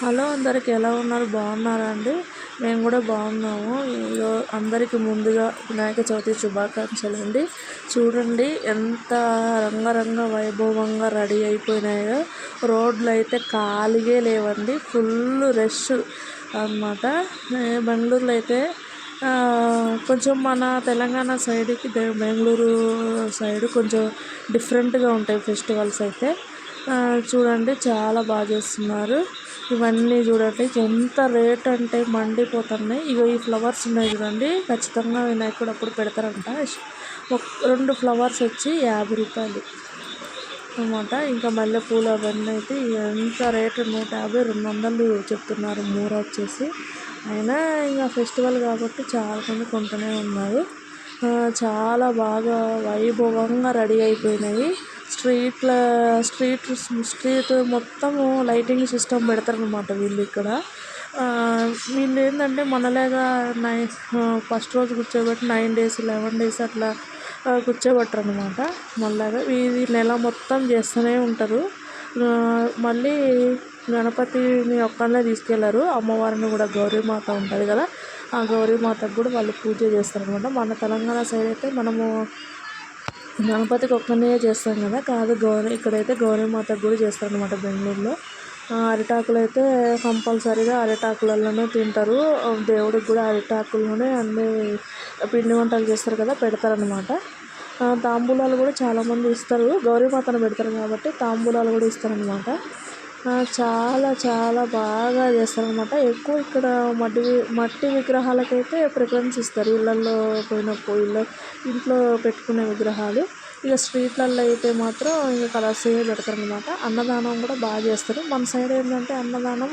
Hello అందరికి ఎలా ఉన్నారు? బాగున్నారా అండి? మేము కూడా బాగున్నాము. అందరికీ ముందుగా వినాయక చవితి శుభాకాంక్షలు అండి. చూడండి ఎంత రంగరంగ వైభవంగా రెడీ అయిపోయినాయో. రోడ్లు అయితే ఖాళీగా లేవండి, ఫుల్ రష్ అన్నమాట. బెంగళూరులో అయితే కొంచెం మన తెలంగాణ సైడ్కి బెంగళూరు సైడ్ కొంచెం డిఫరెంట్గా ఉంటాయి ఫెస్టివల్స్ అయితే. చూడండి చాలా బాగా చేస్తున్నారు. ఇవన్నీ చూడండి ఎంత రేట్ అంటే మండిపోతున్నాయి. ఇగో ఈ ఫ్లవర్స్ ఉన్నాయి చూడండి, ఖచ్చితంగా వినాయకుడు అప్పుడు పెడతారంట. 2 ఫ్లవర్స్ వచ్చి 50 రూపాయలు అన్నమాట. ఇంకా మల్లెపూలు అవన్నీ అయితే ఎంత రేటు 150, 200 చెప్తున్నారు మూర వచ్చేసి. అయినా ఇంకా ఫెస్టివల్ కాబట్టి చాలా మంది కొంటూనే ఉన్నారు. చాలా బాగా వైభవంగా రెడీ అయిపోయినాయి. స్ట్రీట్ మొత్తము లైటింగ్ సిస్టమ్ పెడతారనమాట వీళ్ళు ఇక్కడ. వీళ్ళు ఏంటంటే మనలాగా ఫస్ట్ రోజు కూర్చోబెట్టి 9 days 11 days అట్లా కూర్చోబెట్టరు అనమాట. మళ్ళాగా ఇది నెల మొత్తం చేస్తూనే ఉంటారు. మళ్ళీ గణపతిని ఒక్కళ్ళే తీసుకెళ్లరు, అమ్మవారిని కూడా గౌరీమాత ఉంటుంది కదా, ఆ గౌరీమాతకు కూడా వాళ్ళు పూజ చేస్తారనమాట. మన తెలంగాణ సైడ్ అయితే మనము గణపతికి ఒక్కనే చేస్తాం కదా, కాదు ఇక్కడైతే గౌరీమాతకు కూడా చేస్తారనమాట బెంగళూరులో. అరిటాకులు అయితే కంపల్సరీగా అరిటాకులలోనే తింటారు. దేవుడికి కూడా అరిటాకుల్లోనే అన్నీ పిండి వంటలు చేస్తారు కదా, పెడతారనమాట. తాంబూలాలు కూడా చాలామంది ఇస్తారు, గౌరీమాతను పెడతారు కాబట్టి తాంబూలాలు కూడా ఇస్తారనమాట. చాలా చాలా బాగా చేస్తారనమాట. ఎక్కువ ఇక్కడ మట్టి విగ్రహాలకైతే ప్రిఫరెన్స్ ఇస్తారు. ఇళ్ళల్లో ఇంట్లో పెట్టుకునే విగ్రహాలు. ఇక స్ట్రీట్లలో అయితే మాత్రం ఇక కలర్స్ పెడతారనమాట. అన్నదానం కూడా బాగా చేస్తారు. మన సైడ్ ఏంటంటే అన్నదానం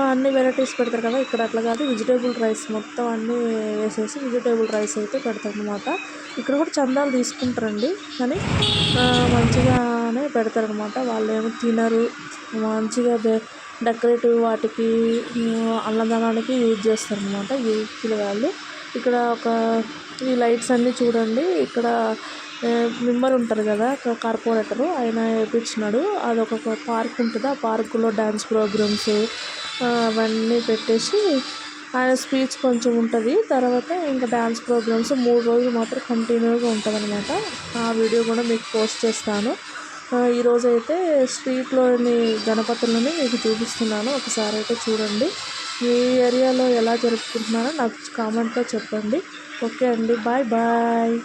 అన్ని వెరైటీస్ పెడతారు కదా, ఇక్కడ అట్లా కాదు, వెజిటేబుల్ రైస్ మొత్తం అన్నీ వేసేసి వెజిటేబుల్ రైస్ అయితే పెడతారనమాట. ఇక్కడ కూడా చందాలు తీసుకుంటారండి, కానీ మంచిగానే పెడతారనమాట. వాళ్ళు ఏమో తినరు, మంచిగా డెకరేటివ్ వాటికి అన్నదానానికి యూజ్ చేస్తారనమాట ఈ పిల్లగాళ్ళు. ఇక్కడ ఈ లైట్స్ అన్నీ చూడండి. ఇక్కడ మెంబర్ ఉంటారు కదా, కార్పొరేటరు, ఆయన వేయించినాడు. అదొక పార్క్ ఉంటుంది, ఆ పార్కులో డ్యాన్స్ ప్రోగ్రామ్స్ అవన్నీ పెట్టేసి ఆయన స్పీచ్ కొంచెం ఉంటుంది. తర్వాత ఇంకా డ్యాన్స్ ప్రోగ్రామ్స్ 3 రోజులు మాత్రం కంటిన్యూగా ఉంటుంది అనమాట. ఆ వీడియో కూడా మీకు పోస్ట్ చేస్తాను. ఈరోజు అయితే స్ట్రీట్లోని గణపతులని మీకు చూపిస్తున్నాను, ఒకసారి అయితే చూడండి. మీ ఏరియాలో ఎలా జరుపుకుంటున్నారో నాకు కామెంట్లో చెప్పండి. ఓకే అండి, బాయ్ బాయ్.